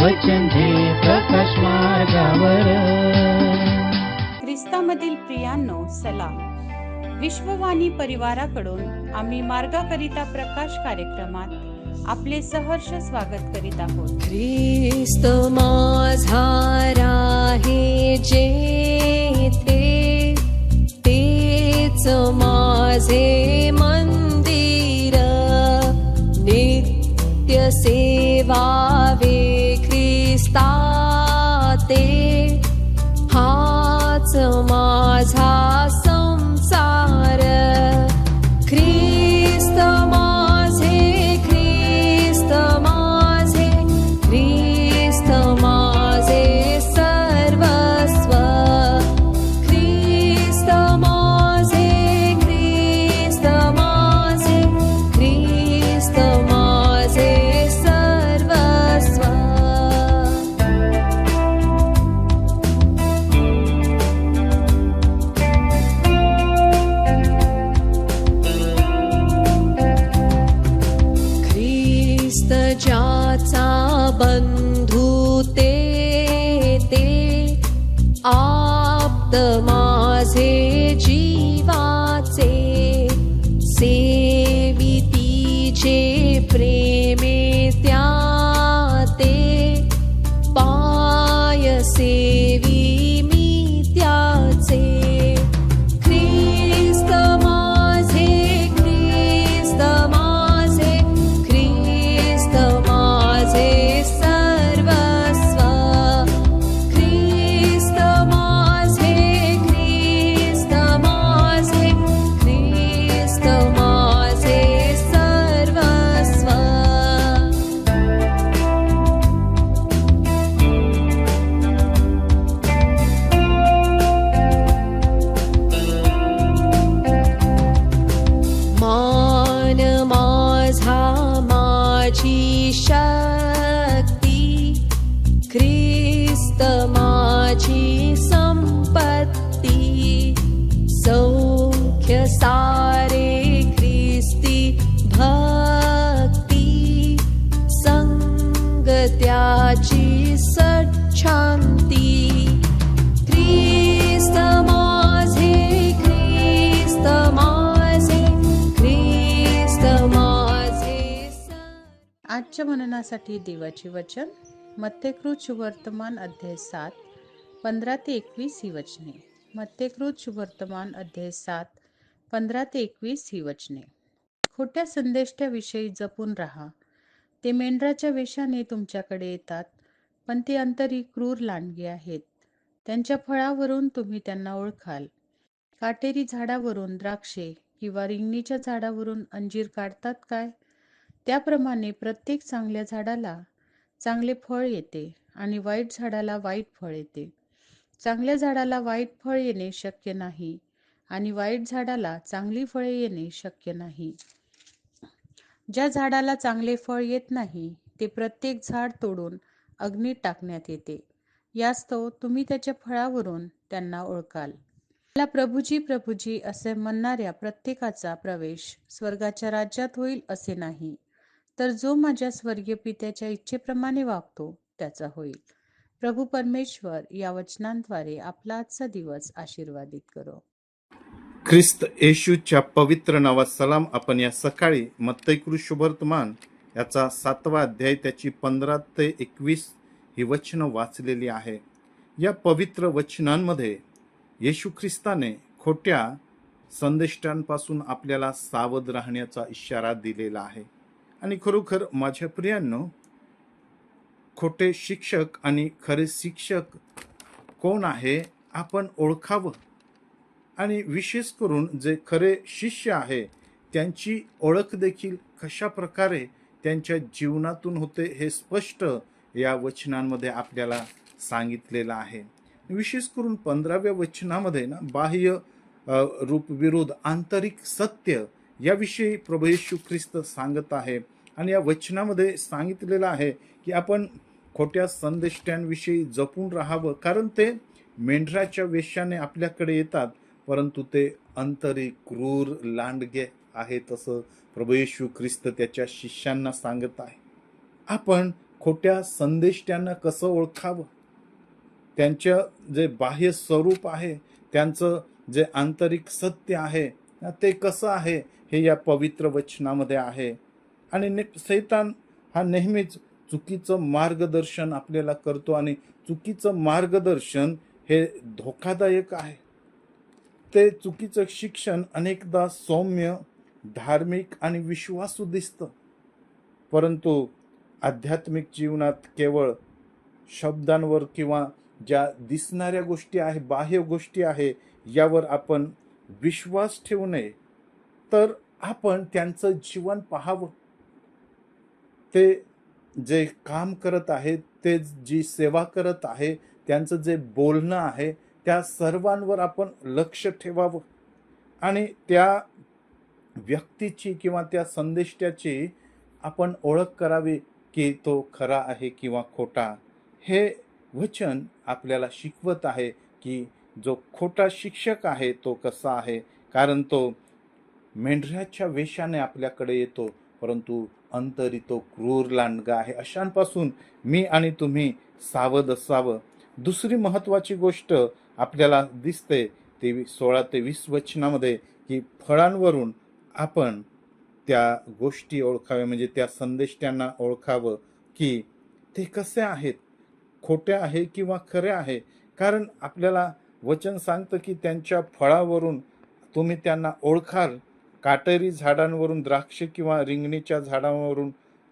वचन दे प्रकाश मार्गावर. ख्रिस्तामधील प्रियांनो, सलाम. विश्ववाणी परिवाराकडून आम्ही मार्गाकरिता प्रकाश कार्यक्रमात आपले सहर्ष स्वागत करीत आहोत. ख्रिस्त माझा आहे जेथे, तेच माझे मंदिर, नित्य सेवावे ख्रिस्ता ते, हाच माझा संसार. ख्रिस्त माझे, ख्रिस्त माझे, ख्रिस्त माझे सर्वस्व. ख्रिस्त माझे, ख्रिस्त माझे, ख्रिस्त माझे सर्वस्व. ख्रिस्त ज्याचा बंधू ते आप्त माझे जीवाचे, सेविती जे प्रेमे त्या ते, पाय सेवी मी त्याचे. ख्रिस्त माझे, ख्रिस्त माझे, ख्रिस्त माझे सर्वस्व. ख्रिस्त माझे, ख्रिस्त माझे, ख्रिस्त माझे सर्वस्व. मान माझा माझी शक्ती, ख्रिस्त माझी संपत्ती. सौख्य सारे ख्रिस्ती भक्ती, संग त्याची सच्छांती. ख्रिस्त माझे, ख्रिस्त माझे, ख्रिस्त माझे. आजच्या मननासाठी देवाचे वचन मत्तेकृत शुभवर्तमान अध्याय 7 15 ते 21 ही वचने. मत्तेकृत शुभवर्तमान अध्याय 7 15 ते 21 ही वचने. खोट्या संदेष्ट्याविषयी जपून राहा. ते मेंढराच्या वेशाने तुमच्याकडे येतात, पण ते अंतरी क्रूर लांडगे आहेत. त्यांच्या फळावरून तुम्ही त्यांना ओळखाल. काटेरी झाडावरून द्राक्षे किंवा रिंगणीच्या झाडावरून अंजीर काढतात काय? त्याप्रमाणे प्रत्येक चांगल्या झाडाला चांगले फळ येते आणि वाईट झाडाला वाईट फळ येते. चांगल्या झाडाला वाईट फळ येणे शक्य नाही आणि वाईट झाडाला चांगली फळे येणे शक्य नाही. ज्या झाडाला चांगले फळ येत नाही ते प्रत्येक झाड तोडून अग्नीत टाकण्यात येते. यास्तव तुम्ही त्याच्या फळावरून त्यांना ओळखाल. मला प्रभुजी प्रभुजी असे म्हणणाऱ्या प्रत्येकाचा प्रवेश स्वर्गाच्या राज्यात होईल असे नाही, तर जो माझ्या स्वर्गीय पित्याच्या इच्छेप्रमाणे वागतो त्याचा होईल. प्रभू परमेश्वर या वचनांद्वारे आपला आजचा दिवस आशीर्वादित करो. ख्रिस्त येशूच्या पवित्र नावात सलाम. आपण या सकाळी मत्तेकृत शुभवर्तमान याचा 7वा अध्याय त्याची 15 ते 21 ही वचनं वाचलेली आहे. या पवित्र वचनांमध्ये येशू ख्रिस्ताने खोट्या संदेष्टांपासून आपल्याला सावध राहण्याचा इशारा दिलेला आहे. आणि खरोखर माझ्या प्रियांनो, खोटे शिक्षक आणि खरे शिक्षक कोण आहे आपण ओळखावं. आणि विशेष करून जे खरे शिष्य आहे त्यांची ओळख देखील कशा प्रकारे त्यांच्या जीवनातून होते हे स्पष्ट या वचनांमध्ये आपल्याला सांगितलेलं आहे. विशेष करून 15व्या वचनामध्ये ना बाह्य रूप विरोध आंतरिक सत्य याविषयी प्रभू येशू ख्रिस्त सांगत आहे. आणि या वचनामध्ये सांगितलेलं आहे की आपण खोट्या संदेष्ट्यांविषयी जपून राहावं, कारण ते मेंढराच्या वेशाने आपल्याकडे येतात, परंतु ते अंतरी क्रूर लांडगे आहेत असं प्रभू येशू ख्रिस्त त्याच्या शिष्यांना सांगत आहे. आपण खोट्या संदेष्ट्यांना कसं ओळखावं, त्यांचं जे बाह्य स्वरूप आहे, त्यांचं जे आंतरिक सत्य आहे ते कसं आहे, हे या पवित्र वचनामध्ये आहे. आणि सैतान हा नेहमीच चुकीचं मार्गदर्शन आपल्याला करतो आणि चुकीचं मार्गदर्शन हे धोकादायक आहे. ते चुकीचं शिक्षण अनेकदा सौम्य, धार्मिक आणि विश्वासू दिसतं, परंतु आध्यात्मिक जीवनात केवळ शब्दांवर किंवा ज्या दिसणाऱ्या गोष्टी आहे, बाह्य गोष्टी आहे, यावर आपण विश्वास ठेवू नये, तर आपण त्यांचं जीवन पाहावं. ते जे काम करत आहेत, ते जी सेवा करत आहे, त्यांचं जे बोलणं आहे, त्या सर्वांवर आपण लक्ष ठेवावं आणि त्या व्यक्तीची किंवा त्या संदेष्ट्याची आपण ओळख करावी की तो खरा आहे किंवा खोटा. हे वचन आपल्याला शिकवत आहे की जो खोटा शिक्षक आहे तो कसा आहे, कारण तो मेंढऱ्याच्या वेशाने आपल्याकडे येतो, परंतु अंतरी तो क्रूर लांडगा आहे. अशांपासून मी आणि तुम्ही सावध असावं. दुसरी महत्त्वाची गोष्ट आपल्याला दिसते ते 16 ते 20 वचनामध्ये की फळांवरून आपण त्या गोष्टी ओळखाव्या, म्हणजे त्या संदेष्ट्यांना ओळखावं की ते कसे आहेत, खोट्या आहे किंवा खरे आहे. कारण आपल्याला वचन सांगतं की त्यांच्या फळावरून तुम्ही त्यांना ओळखाल. काटेरी झाडांवरून द्राक्ष किंवा रिंगणीच्या झाडांवरून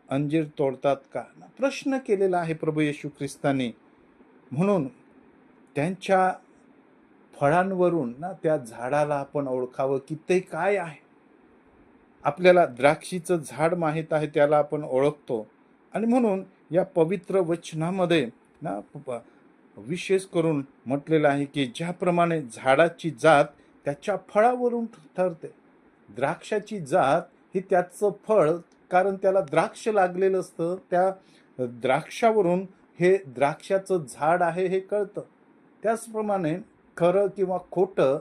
अंजीर तोडतात का? प्रश्न केलेला आहे प्रभू येशू ख्रिस्ताने. म्हणून त्यांच्या फळांवरून त्या झाडाला आपण ओळखावं की ते काय आहे. आपल्याला द्राक्षीचं झाड माहीत आहे, त्याला आपण ओळखतो. आणि म्हणून या पवित्र वचनामध्ये विशेष करून म्हटलेलं आहे की ज्याप्रमाणे झाडाची जात त्याच्या फळावरून ठरते. द्राक्षाची जात ही त्याचं फळ, कारण त्याला द्राक्ष लागलेलं असतं, त्या द्राक्षावरून हे द्राक्षाचं झाड आहे हे कळतं. त्याचप्रमाणे खरं किंवा खोटं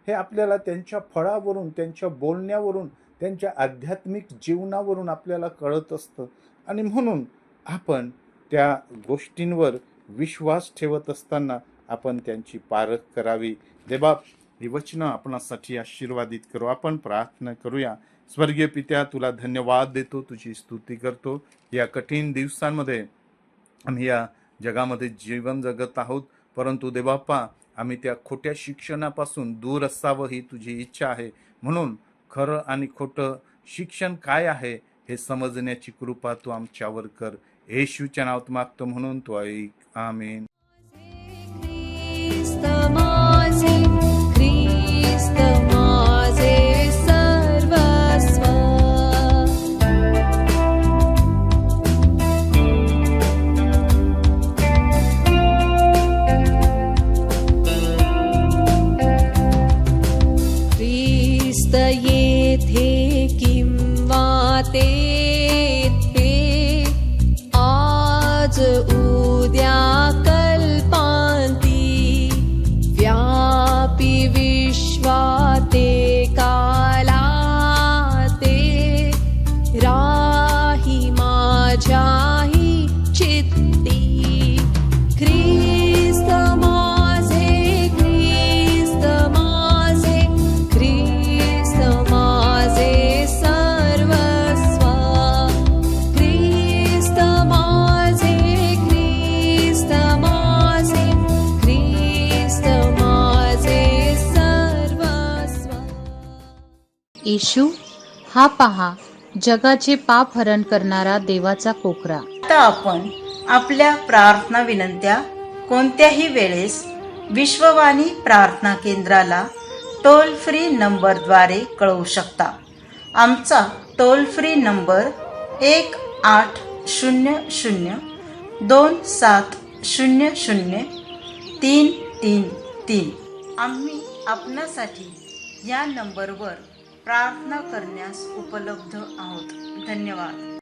हे आपल्याला त्यांच्या फळावरून, त्यांच्या बोलण्यावरून, त्यांच्या आध्यात्मिक जीवनावरून आपल्याला कळत असतं. आणि म्हणून आपण त्या गोष्टींवर विश्वास ठेवत असताना आपण त्यांची पारख करावी. देवबाप, ही वचनं आपणासाठी आशीर्वादित करू. आपण प्रार्थना करूया. स्वर्गीय पित्या, तुला धन्यवाद देतो, तुझी स्तुती करतो. या कठीण दिवसांमध्ये आम्ही या जगामध्ये जीवन जगत आहोत, परंतु देवबाप्पा आम्ही त्या खोट्या शिक्षणापासून दूर असावं ही तुझी इच्छा आहे. म्हणून खरं आणि खोटं शिक्षण काय आहे हे समजण्याची कृपा तू आमच्यावर कर. येशूच्या नावात मागतो म्हणून तू ऐक. आमेन. ख्रिस्त माझे, ख्रिस्त माझे सर्वस्व. ख्रिस्त येथे किंवा तेथे, आज उद्या कल्पांती, व्यापी विश्वाते कालाते, राही माझ्याही चित्ती. ख्रिस्त माझे, ख्रिस्त माझे, ख्रिस्त माझे सर्वस्व. ख्रिस्त माझे, ख्रिस्त माझे, ख्रिस्त माझे सर्वस्व. येशू हा पहा जगाचे पाप हरण करणारा देवाचा कोकरा. आता आपण आपल्या प्रार्थना विनंत्या कोणत्याही वेळेस विश्ववाणी प्रार्थना केंद्राला टोल फ्री नंबरद्वारे कळवू शकता. आमचा टोल फ्री नंबर 1-800-2700-333. आम्ही आपणासाठी या नंबरवर प्रार्थना करण्यास उपलब्ध आहोत. धन्यवाद.